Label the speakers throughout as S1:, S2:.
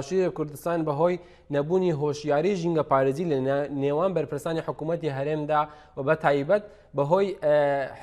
S1: باشووری کوردستان بەهۆی نەبوونی هۆشیاری ژینگە پارێزی لە نێوان بەرپرسانی حکوومەتی هەرێمدا و بە تایبەت بەهۆی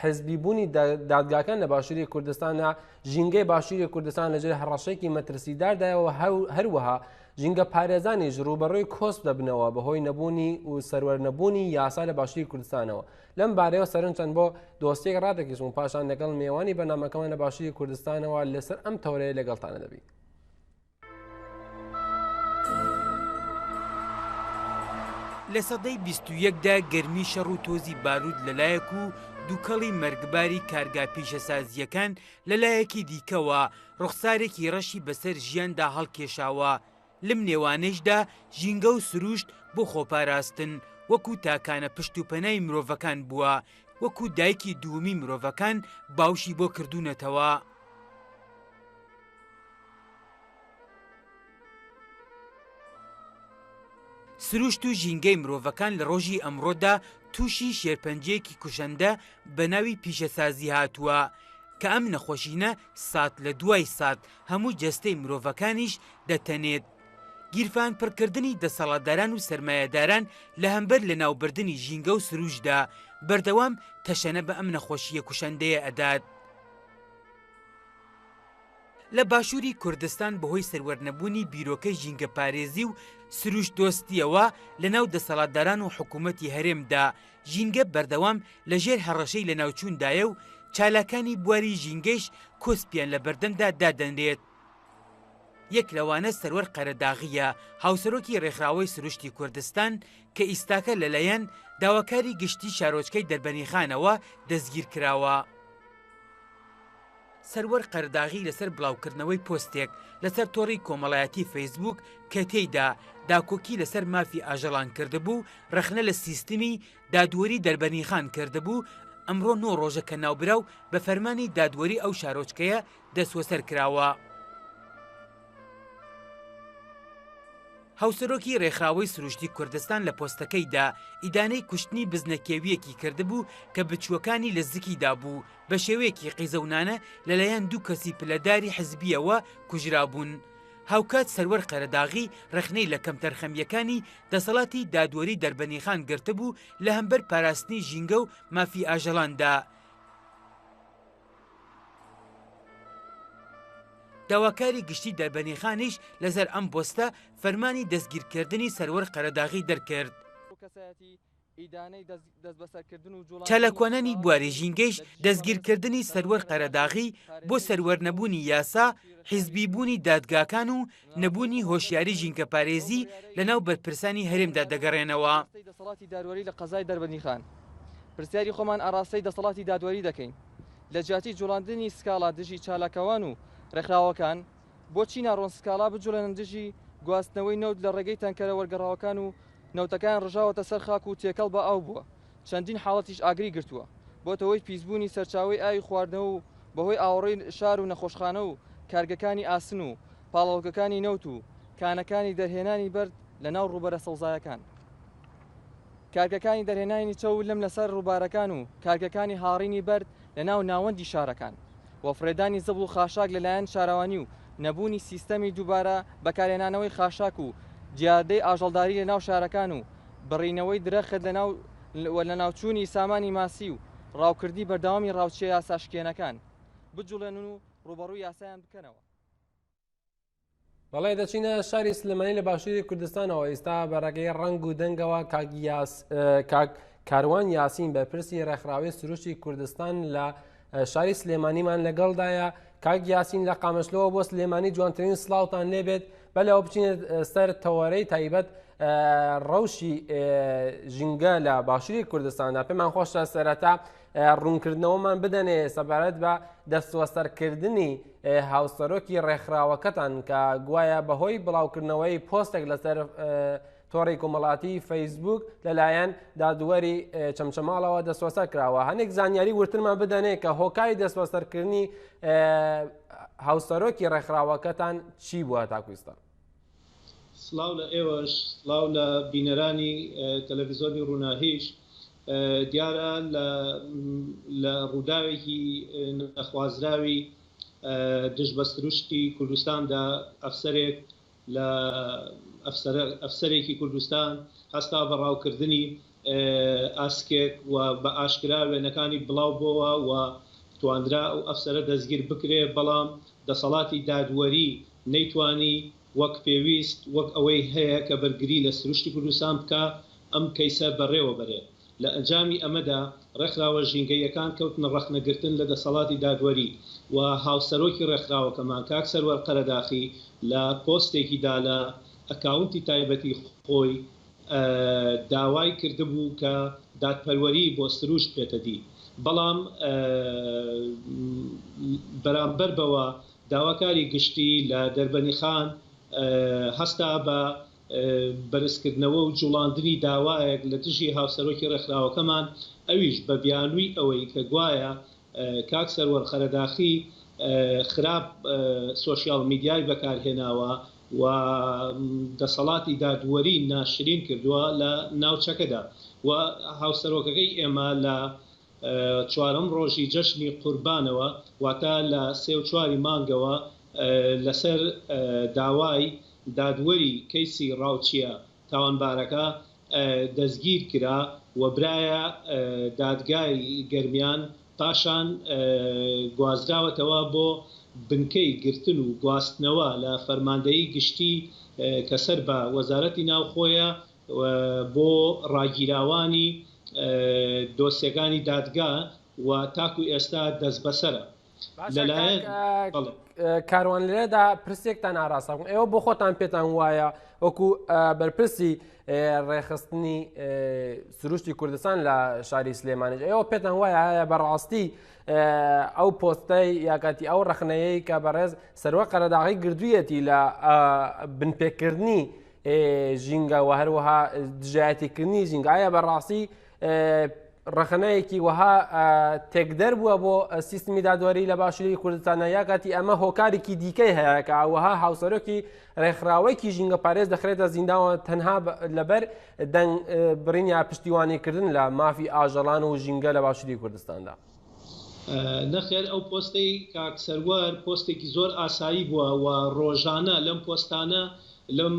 S1: حزبیبوونی دادگاکان لە باشووری کوردستانە ژینگەی باشووری کوردستان لەژێر هەڕەشەیەکی مەترسیداردایەوە هەروەها ژینگە پارێزانیش ڕوبەڕووی کۆسپ دەبنەوە بەهۆی نەبوونی و سەروەرنەبوونی یاسا لە باشووری کوردستانەوە. لەم بارەیەوە سەرنجچەند بۆ دۆستێک ڕادەکەیشم پاشان لەگەڵ میێوانی بەنامەکەمان لە باشووری کوردستانەوە لەسەر ئەم تەورەیە لەگەڵتانە دەبین.
S2: لە سەدەی 21دا گەرمی شەڕ و تۆزی بارود لەلایەک و دووکەڵی مەرگباری کارگا پیشەسازیەکان لەلایەکی دیکەوە ڕوخسارێکی ڕەشی بەسەر ژیاندا هەڵکێشاوە. لەم نێوانەشدا ژینگە و سروشت بۆ خۆپاراستن وەکو تاکانە پشت و پەنای مرۆڤەکان بووە، وەکو دایکی دووەمی مرۆڤەکان باوشی بۆ کردوونەتەوە. سروشت و ژینگەی مرۆڤەکان لە ڕۆژی ئەمڕۆدا تووشی شێرپەنجەیەکی کوشەندە بە ناوی پیشەسازی هاتووە کە ئەم نەخۆشینە سات لە دوای سات هەموو جەستەی مرۆڤەکانیش دەتەنێت. گیرفان پڕکردنی دەسەڵاتداران و سەرمایەداران لە هەمبەر لە ناوبردنی ژینگە و سروشدا بەردەوام تەشەنە بە ئەم نەخۆشیە کوشەندەیە ئەدات. لە باشووری کوردستان بەهۆی سەروەرنەبوونی بیرۆکەی ژینگە پارێزی و سروشت دۆستیەوە لە ناو دەسەڵاتداران و حکوومەتی هەرێمدا ژینگە بەردەوام لەژێر هەڕەشەی لە ناوچووندایە و چالاکانی بواری ژینگەیش کۆسپیان لە بەردەمدا دادەنرێت. یەک لەوانە سەروەر قەرەداغیە، هاوسەرۆکی ڕێکخراوەی سروشتی کوردستان کە ئیستاکە لەلایەن داواکاری گشتی شارۆچکەی دەربەنیخانەوە دەستگیر کراوە. سەروەر قەرداغی لەسەر بڵاوکردنەوەی پۆستێک لەسەر تۆڕی کۆمەڵایەتی فەیسبوک کە تێیدا داکۆکی لەسەر مافی ئاژەڵان کردبوو ڕەخنە لە سیستمی دادوەری دەربەنیخان کردبوو. ئەمڕۆ 9 ڕۆژە کە ناوبراو بە فەرمانی دادوەری ئەو شارۆچکەیە دەستوەسەر کراوە. هاوسەرۆکی ڕێکخراوەی سروشتی کوردستان لە پۆستەکەیدا ئیدانەی کوشتنی بزنەکێویەکی کردبوو کە بچووەکانی لە زگیدا بوو بە شێوەیەکی قیزەونانە لەلایەن دوو کەسی پلەداری حزبیەوە کوژرابوون. هاوکات سەروەر قەرەداغی ڕەخنەی لە کەمتەرخەمیەکانی دەسەڵاتی دادوەری دەربەنیخان گرتبوو لە هەمبەر پاراستنی ژینگە و مافی ئاژەڵاندا. داواکاری گشتی دەربەنیخانیش لەسەر ئەم پۆستە فەرمانی دەستگیرکردنی سەروەر قەرەداغی دەرکرد. چالاکوانانی بواری ژینگەیش دەستگیرکردنی سەروەر قەرەداغی بۆ سەروەرنەبوونی یاسا، حیزبیبوونی دادگاکان و نەبوونی هۆشیاری ژینگە پارێزی لە ناو بەرپرسانی هەرێمدا دەگەڕێنەوە.
S3: دەسەڵاتی دادوەری لە قەزای دەربەنیخان پرسیاری خۆمان ئاراستەی دەسەڵاتی دادوەری دەکەین لە جیاتی جوڵاندنی سکاڵا دژی چالاکەوان و ڕێکخراوەکان بۆچی ناڕۆن سکاڵا بجوڵێنن دژی گواستنەوەی نەوت لە ڕێگەی تەنکەرە وەرگەڕاوەکان و نەوتەکان ڕژاوەتە سەر خاک و تێکەڵ بە ئاو بووە. چەندین حاڵەتیش ئاگری گرتووە بۆتەوەی پیسبوونی سەرچاوی ئاوی خواردنەوە و بەهۆی ئاوەڕێی شار و نەخۆشخانە و کارگەکانی ئاسن و پاڵەوەکەکانی نەوت و کانەکانی دەرهێنانی بەرد لە ناو ڕووبەرە سەوزایەکان، کارگەکانی دەرهێنانی چەو لەم لەسەر ڕووبارەکان و کارگەکانی هاڕینی بەرد لە ناو ناوەندی شارەکان، وەفرێدانی زەبڵ و خاشاک لەلایەن شاراوانی و نەبوونی سیستەمی دووبارە بەکارهێنانەوەی خاشاک و جیادەی ئاژەڵداری لە ناو شارەکان و بڕینەوەی درەخت لە ناوچوونی سامانی ماسی و ڕاوکردی بەردەوامی ڕاوچێ یاساشکێنەکان بجوڵێنن و ڕوبەڕووی یاسایان بکەنەوە.
S1: بەڵێ دەچینە شاری سلێمانی لە باشووری کوردستانەوە. ئێستا بەڕێگەی ڕنگ و دەنگەوە کاک کاروان یاسین بەرپرسی ڕێکخراوەی سروشتی کوردستان لە شاری سلێمانیمان لەگەڵدایە. کاک یاسین لە قامەشلەوە بۆ سلێمانی جوانترین سڵاوتان لێبێت. بەلەوە بچینێت سەر تەوەرەی تایبەت ڕەوشی ژینگە لە باشووری کوردستاندا. پێمان خۆشە سەرەتا ڕوونکردنەوەمان بدەنێ سەبارەت بە دەستوەسەرکردنی هاوسەرۆکی ڕێکخراوەکەتان کە گوایە بەهۆی بڵاوکردنەوەی پۆستێک لەسەر تۆڕی کۆمەڵاتی فەیسبوک لەلایەن دادوەری چەمچەماڵەوە دەستوەسەر کراوە. هەنێک زانیاری ورترمان بدەنێ کە هۆکاری دەستوەسەرکردنی هاوسەرۆکی ڕێکخراوەکەتان چی بووە تاکویستا؟
S4: سڵاو لە ئێوەش، سڵاو لە بینەرانی تەلەڤیزۆنی ڕووناهیش. دیارە لە ڕووداوێکی نەخوازراوی دژ بە سروشتی کوردستاندا ئەفسەرێک لە ئەفسەرێکی کوردستان هەستا بە ڕاوکردنی ئاسکێک و بە ئاشکرا وێنەکانی بڵاو بۆەوە و توانرا و ئەفسەرە دەستگیر بکرێ، بەڵام دەسەڵاتی دادوەری نەیتوانی وەک پێویست وەک ئەوەی هەیە کە بەرگری لە سروشتی کوردستان بکە ئەم کەیسە بەڕێوە بەرێ. لە ئەنجامی ئەمەدا ڕێکخراوە ژینگەیەکان کەوتنە ڕەخنەگرتن لە دەسەڵاتی دادوەری و هاوسەرۆکی ڕێکخراوەکەمان کاک سەروەر قەرەداخی لە پۆستێکیدا لە ئەکاونتی تایبەتی خۆی داوای کردبوو کە دادپەروەری بۆ سروشت بێتە دی، بەڵام بەرامبەر بەوە داواکاری گشتی لە دەربەنیخان هەستا بە بەرزکردنەوە و جوڵاندنی داوایەک لە دژی هاوسەرۆکی ڕێکخراوەکەمان، ئەویش بە بیانووی ئەوەی کە گوایە کاک سەروەر قەرەداخی خراپ سۆشیال میدیای بەکارهێناوە و دەسەڵاتی دادوەری ناشرین کردووە لە ناوچەکەدا و هاوسەرۆکەکەی ئێمە لە چوارەم ڕۆژی جەشنی قوربانەوە واتە لە 3 مانگەوە لەسەر داوای دادوەری کەیسی ڕاوچیە تاوانبارەکە دەستگیر کرا و برایە دادگای گەرمیان، پاشان گوازراوەتەوە بۆ بنکەی گرتن و گواستنەوە لە فەرماندەیی گشتی کە سەر بە وەزارەتی ناوخۆیە بۆ ڕاگیراوانی دۆسیەکانی دادگا و تاکو ئێستا دەست بەسەرە. لەلایەن
S1: کاروان لێرەدا پرسێکتان ئاراستە بوون، ئێوە بۆ خۆتان پێتان وایە وەکو بەرپرسی ڕێخستنی سروشتی کوردستان لە شاری سلێمانیش، ئێوە پێتان وایە هەیە بەڕاستی ئەو پۆستەی یاکاتی ئەو ڕەخنەیەی کە بەڕێز سەروەر قەرەداغی گردوویەتی لە بنپێکردنی ژینگە و هەروەها دژایەتیکردنی ژینگە، ئایا بەڕاستی ڕەخنەیەکی وەها تێکدەر بووە بۆ سیستمی دادوەری لە باشووری کوردستانە، یاکاتی ئەمە هۆکارێکی دیکەی هەیە کە ئەوەها هاوسەرۆکی ڕێکخراوەیەکی ژینگە پارێز دەخرێتە زینداوە تەنها لەبەر دەنگ بڕینیا پشتیوانیکردن لە مافی ئاژەڵان و ژینگە لە باشووری کوردستاندا؟
S4: نەخێر ئەو پۆستەی کاک سەروەر پۆستێکی زۆر ئاسایی بووە و ڕۆژانە لەم پۆستانە لەم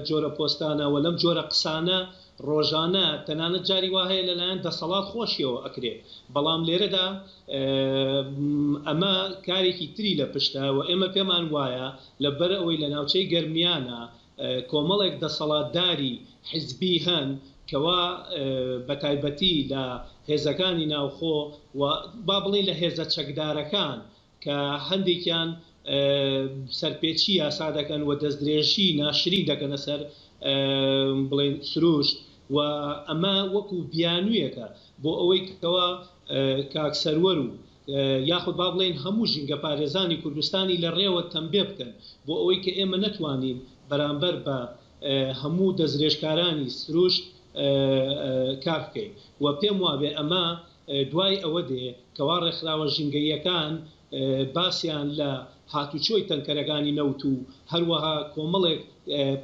S4: جۆرە پۆستانە و لەم جۆرە قسانە ڕۆژانە تەنانەت جاری وا هەیە لەلایەن دەسەڵات خۆشیەوە ئەکرێ، بەڵام لێرەدا ئەمە کارێکی تری لە پشتە و ئێمە پێمان وایە لەبەر ئەوەی لە ناوچەی گەرمیانە کۆمەڵێک دەسەڵاتداری حیزبی هەن کەوا بەتایبەتی لە هێزەکانی ناوخۆ و با بڵێ لە هێزە چەکدارەکان کە هەندێکیان سەرپێچی یاسا دەکەن و دەستدرێژی ناشرین دەکەنە سەر بڵێن سروشت و ئەمە وەکو بیانوویەکە بۆ ئەوەی کەوا کاک سەروەر و یاخود با بڵێن هەموو ژینگە پارێزانی کوردستانی لە ڕێوە تەمبێ بکەن بۆ ئەوەی کە ئێمە نەتوانین بەرامبەر بە هەموو دەستدرێژکارانی سروشت کار بکەین و پێم وابێ ئەمە دوای ئەوە دێ کەوا ڕێکخراوە ژینگەیەکان باسییان لە هاتوچۆی تەنکەرەکانی نەوت و هەروەها کۆمەڵێک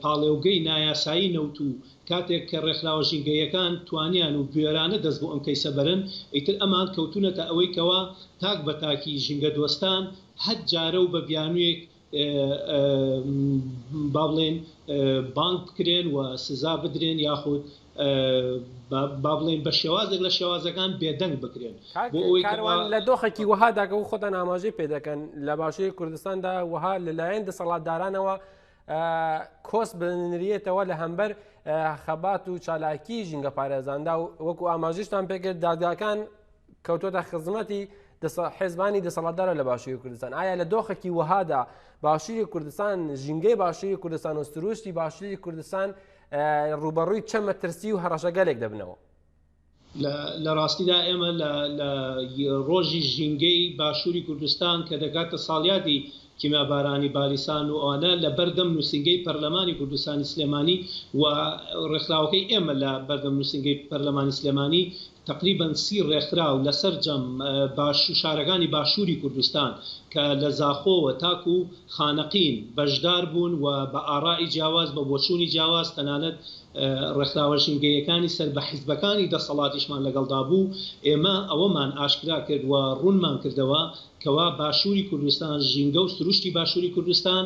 S4: پاڵێوگەی نایاسایی نەوت و کاتێک کە ڕێکخراوە ژینگەیەکان توانیان و گوێرانە دەست بۆ ئەم کەیسە بەرن، ئیتر ئەمان کەوتونەتە ئەوەی کەوا تاک بە تاکی ژینگە دۆستان هەت جارە و بە بیانوویەک با بڵێن بانک بکرێن و سزا بدرێن یاخود با بڵێن بە شێوازێک لە شێوازەکان بێدەنگ بکرێن بۆ ئەوەی
S1: کاروان لە دۆخێکی وەهاداکە و خۆتان ئاماژەی پێ دەکەن لە باشووری کوردستاندا وەها لەلایەن دەسەڵاتدارانەوە کۆس بنرێتەوە لە هەمبەر خەبات و چالاکی ژینگە پارێزاندا و وەکو ئاماژیشتان پێکرد دادگاکان کەوتۆتە خزمەتی حێزبانی دەسەڵاتدارە لە باشووری کوردستان. ئایا لە دۆخێکی وەهادا باشووری کوردستان ژینگەی باشووری کوردستان و سروشتی باشووری کوردستان ڕوبەڕووی چەند مەترسی و هەڕەشەگەلێک دەبنەوە؟
S4: لە ڕاستیدا ئێمە لە ڕۆژی ژینگەی باشووری کوردستان کە دەکاتە ساڵیادی کیمابارانی باریسان و ئەوانە لە بەردەم نووسنگەی پەرلەمانی کوردستانی سلێمانی و ڕێکخراوەکەی ئێمە لە بەردەم نووسنگەی پەرلەمانی سلێمانی تقریبان 30 ڕێکخراو لەسەر جەم شارەکانی باشووری کوردستان کە لە زاخۆوە تاکو و خانەقین بەشدار بوون و بە ئاڕای جیاواز بە بۆچوونی جیاواز تەنانەت ڕێکخراوە ژینگەیەکانی سەر بە حیزبەکانی دەسەڵاتیشمان لەگەڵدا بوو ئێمە ئەوەمان ئاشکرا کرد و ڕوونمان کردەوە کەوا باشووری کوردستان ژینگە و سروشتی باشووری کوردستان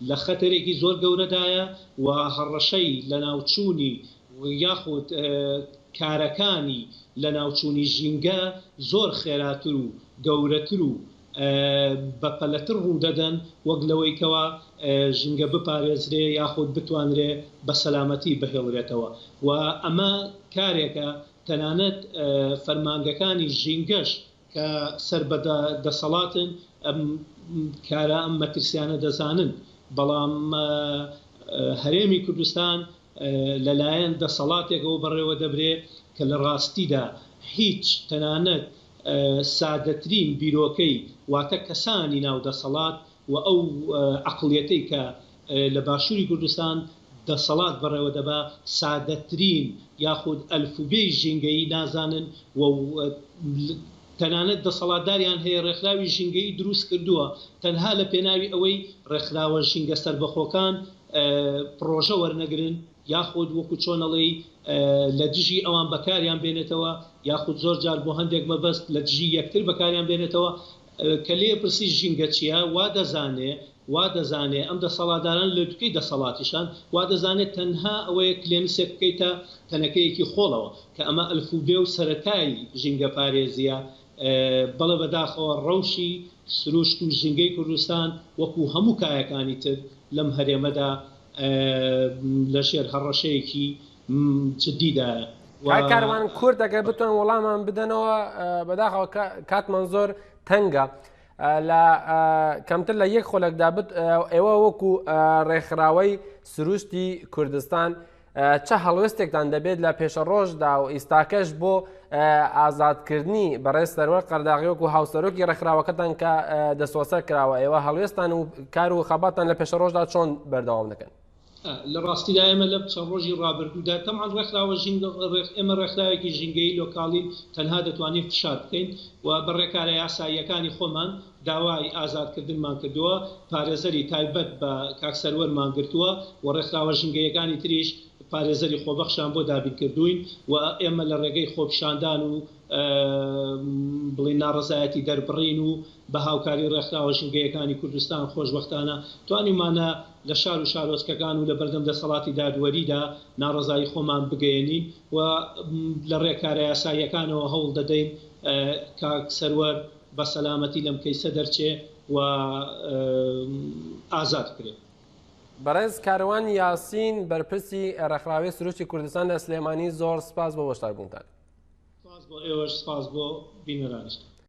S4: لە خەتەرێکی زۆر گەورەدایە و هەڕەشەی لە ناوچوونی یاخود کارەکانی لە ناوچوونی ژینگە زۆر خێراتر و گەورەتر و بەپەلەتر ڕوو دەدەن وەک لەوەی کەوا ژینگە بپارێزرێ یاخود بتوانرێ بە سەلامەتی بهێڵرێتەوە و ئەمە کارێکە تەنانەت فەرمانگەکانی ژینگەش کە سەر بە دەسەڵاتن ئەم کارە ئەم مەترسیانە دەزانن بەڵام هەرێمی کوردستان لەلایەن دەسەڵاتێکەوە بەڕێوە دەبرێت کە لە ڕاستیدا هیچ تەنانەت سادەترین بیرۆکەی واتە کەسانی ناو دەسەڵات و ئەو عقڵیەتەی کە لە باشووری کوردستان دەسەڵات بەڕێوە دەبا سادەترین یاخود ئەلفوبێی ژینگەیی نازانن و تەنانەت دەسەڵاتداریان هەیە ڕێکخراوی ژینگەی دروست کردووە تەنها لە پێناوی ئەوەی ڕێکخراوە ژینگە سەربەخۆکان پرۆژە وەرنەگرن یاخود وەکو چۆنەڵی لە دژی ئەوان بەکاریان بێنێتەوە یاخود زۆر جار بۆ هەندێک مەبەست لە دژی یەکتر بەکاریان بێنێتەوە کە لێ پرسی ژینگە چییە وا دەزانێ ئەم دەسەڵاتداران لە دوکەی دەسەڵاتیشان وا دەزانێت تەنها ئەوەیە کلێنسێک بکەیتە تەنەکەیەکی خۆڵەوە کە ئەمە ئەلفوبێ و سەرەتای ژینگە پارێزیە بەڵێ بەداخەوە ڕەوشی سروشت و ژینگەی کوردستان وەکو هەموو کایەکانی تر لەم هەرێمەدا لەژێر هەڕەشەیەکی جدیدایە
S1: کاروان کورد ئەگەر بتوان وەڵامان بدەنەوە بەداخەوە کاتمان زۆر تەنگە لە کەمتر لە یەک خۆلێکدا ئێوە وەکو ڕێکخراوەی سروشتی کوردستان چه هەڵوێستێکتان دەبێت لە پێشە ڕۆژدا و ئیستاکەش بۆ ئازادکردنی بەڕێز سەروەر قەرداغیۆک و هاوسەرۆکی ڕێکخراوەکەتان کە دەسوەسەر کراوە ئێوە هەڵوێستان و کار و خەباتان لە پێشە ڕۆژدا چۆن بەردەوام دەکەن
S4: لە ڕاستیدا ئێمە لە چەند ڕۆژی ڕابردوودا تەمان ڕێکخراوە ئێمە ڕێکخراوێکی ژینگەی لۆکاڵین تەنها دەتوانین فشار بکەین و بەڕێکارە یاساییەکانی خۆمان داوای ئازادکردنمان کردووە پارێزەری تایبەت بە کاکسەروەرمان گرتووە و ڕێکخراوە ژینگەیەکانی تریش پارێزەری خۆبەخشان بۆ دابین کردوین و ئێمە لە ڕێگەی خۆپیشاندان و بڵێ ناڕزایەتی دەربڕین و بە هاوکاری ڕێکخراوە ژینگەیەکانی کوردستان خۆشبەختانە توانیمانە لە شار و شارۆچکەکان و لە بەردەم دەسەڵاتی دادوەریدا ناڕزایی خۆمان بگەێنین و لە ڕێکارە یاساییەکانەوە هەوڵ دەدەین کاک سەروەر بە سەلامەتی لەم کەیسە دەرچێ و ئازاد بکرێت.
S1: بەڕێز کاروان یاسین بەرپرسی ڕێکخراوەی سروشتی کوردستان لە سلێمانی زۆر سپاس بۆ بەشداربوونتان.
S4: سپاس بۆ ئێوەش سپاس بۆ بینەرانیشتان.